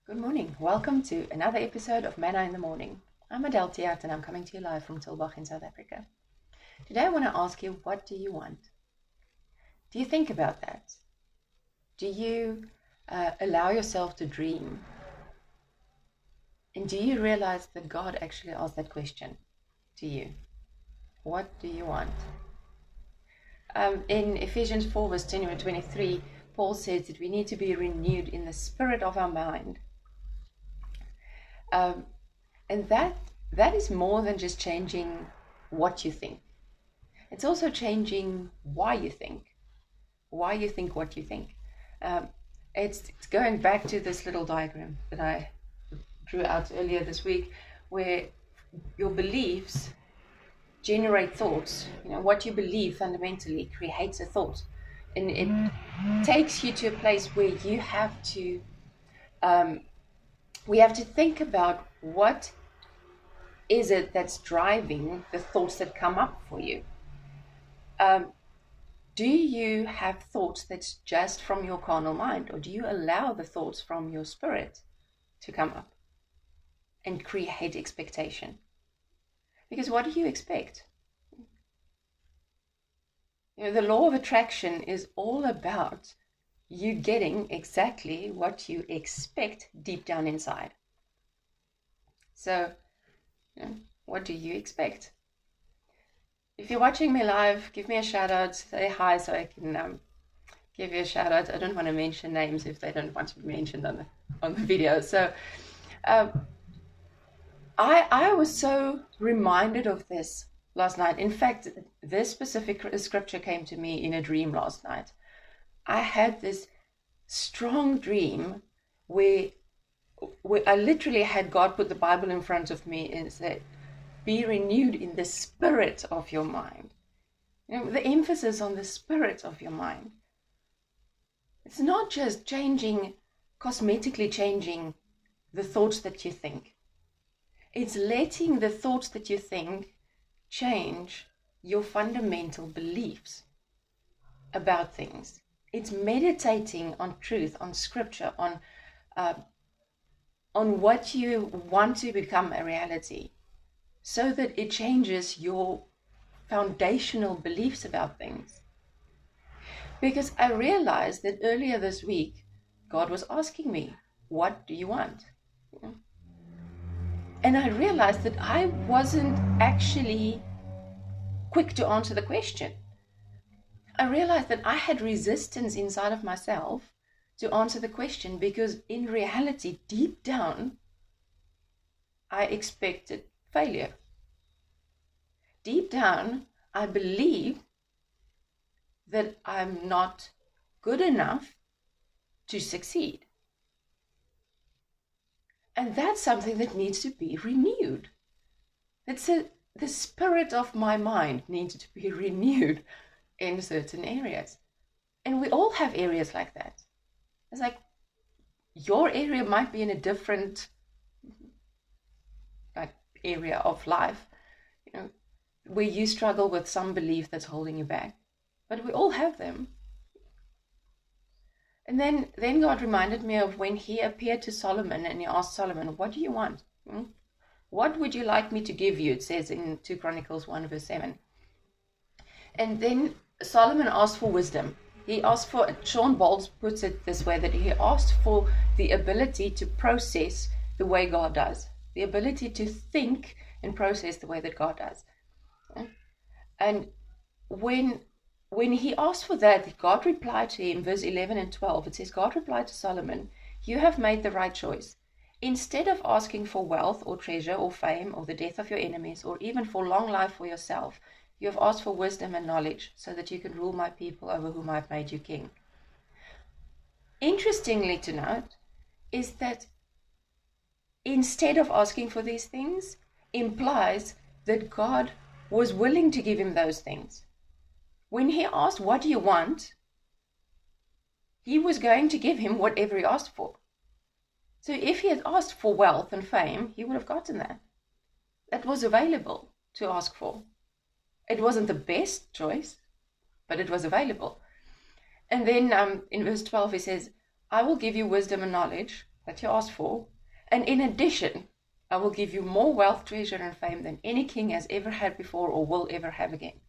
Good morning. Welcome to another episode of Manna in the Morning. I'm Adele Tiart and I'm coming to you live from Tilbach in South Africa. Today I want to ask you, what do you want? Do you think about that? Do you allow yourself to dream? And do you realize that God actually asked that question to you? What do you want? In Ephesians 4 verse 20 and 23, Paul says that we need to be renewed in the spirit of our mind. And that is more than just changing what you think. It's also changing why you think what you think. It's going back to this little diagram that I drew out earlier this week, where your beliefs generate thoughts. What you believe fundamentally creates a thought, and it takes you to a place where you have to we have to think about what is it that's driving the thoughts that come up for you. Do you have thoughts that's just from your carnal mind, or do you allow the thoughts from your spirit to come up and create expectation? Because what do you expect? The law of attraction is all about you getting exactly what you expect deep down inside. So, what do you expect? If you're watching me live, give me a shout out, say hi so I can give you a shout out. I don't want to mention names if they don't want to be mentioned on the video. So, I was so reminded of this last night. In fact, this specific scripture came to me in a dream last night. I had this strong dream where I literally had God put the Bible in front of me and said, be renewed in the spirit of your mind. The emphasis on the spirit of your mind. It's not just cosmetically changing the thoughts that you think. It's letting the thoughts that you think change your fundamental beliefs about things. It's meditating on truth, on scripture, on what you want to become a reality, so that it changes your foundational beliefs about things. Because I realized that earlier this week, God was asking me, what do you want? And I realized that I wasn't actually quick to answer the question. I realized that I had resistance inside of myself to answer the question, because in reality, deep down, I expected failure. Deep down, I believe that I'm not good enough to succeed. And that's something that needs to be renewed. The spirit of my mind needs to be renewed in certain areas. And we all have areas like that. It's like your area might be in a different area of life, where you struggle with some belief that's holding you back. But we all have them. And then God reminded me of when he appeared to Solomon and he asked Solomon, what do you want? What would you like me to give you? It says in 2 Chronicles 1 verse 7. And then Solomon asked for wisdom. He asked for, Sean Bowles puts it this way, that he asked for the ability to process the way God does. The ability to think and process the way that God does. And when he asked for that, God replied to him, verse 11 and 12, it says, God replied to Solomon, you have made the right choice. Instead of asking for wealth or treasure or fame or the death of your enemies or even for long life for yourself, you have asked for wisdom and knowledge so that you can rule my people over whom I have made you king. Interestingly to note is that instead of asking for these things implies that God was willing to give him those things. When he asked, what do you want? He was going to give him whatever he asked for. So if he had asked for wealth and fame, he would have gotten that. That was available to ask for. It wasn't the best choice, but it was available. And then in verse 12 he says, I will give you wisdom and knowledge that you asked for. And in addition, I will give you more wealth, treasure, and fame than any king has ever had before or will ever have again.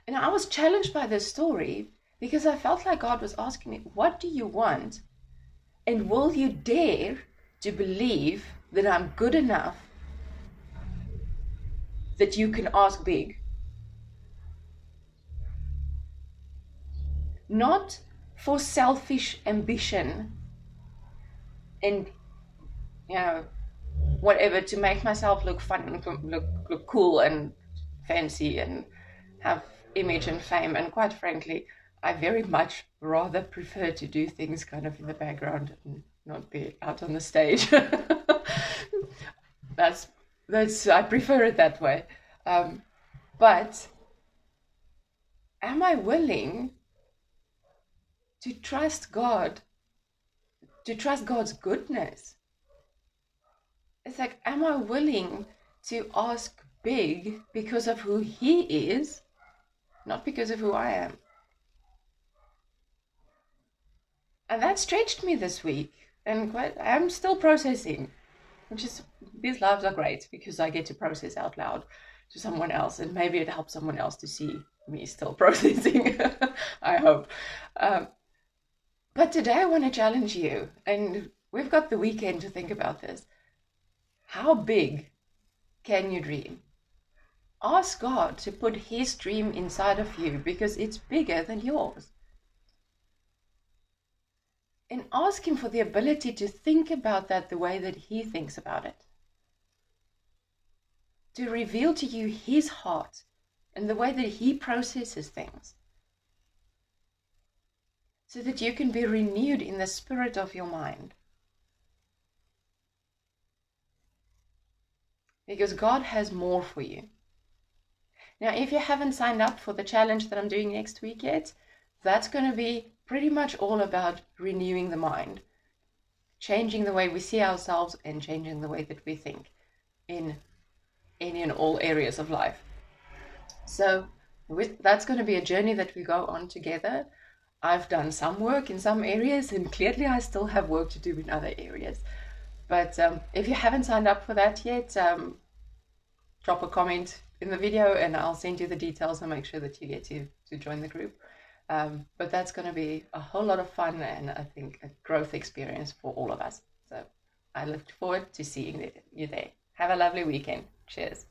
And I was challenged by this story because I felt like God was asking me, what do you want? And will you dare to believe that I'm good enough that you can ask big? Not for selfish ambition and, whatever, to make myself look fun and look cool and fancy and have image and fame. And quite frankly, I very much rather prefer to do things kind of in the background and not be out on the stage. that's I prefer it that way. But am I willing to trust God, to trust God's goodness? It's like, am I willing to ask big because of who He is, not because of who I am? And that stretched me this week, and I'm still processing, which is, these lives are great because I get to process out loud to someone else, and maybe it helps someone else to see me still processing. I hope. But today I want to challenge you, and we've got the weekend to think about this. How big can you dream? Ask God to put His dream inside of you because it's bigger than yours. And ask Him for the ability to think about that the way that He thinks about it. To reveal to you His heart and the way that He processes things. So that you can be renewed in the spirit of your mind. Because God has more for you. Now, if you haven't signed up for the challenge that I'm doing next week yet, that's going to be pretty much all about renewing the mind. Changing the way we see ourselves and changing the way that we think in any and all areas of life. So that's going to be a journey that we go on together. I've done some work in some areas, and clearly I still have work to do in other areas. But if you haven't signed up for that yet, drop a comment in the video and I'll send you the details and make sure that you get to join the group. But that's going to be a whole lot of fun and I think a growth experience for all of us. So I look forward to seeing you there. Have a lovely weekend. Cheers.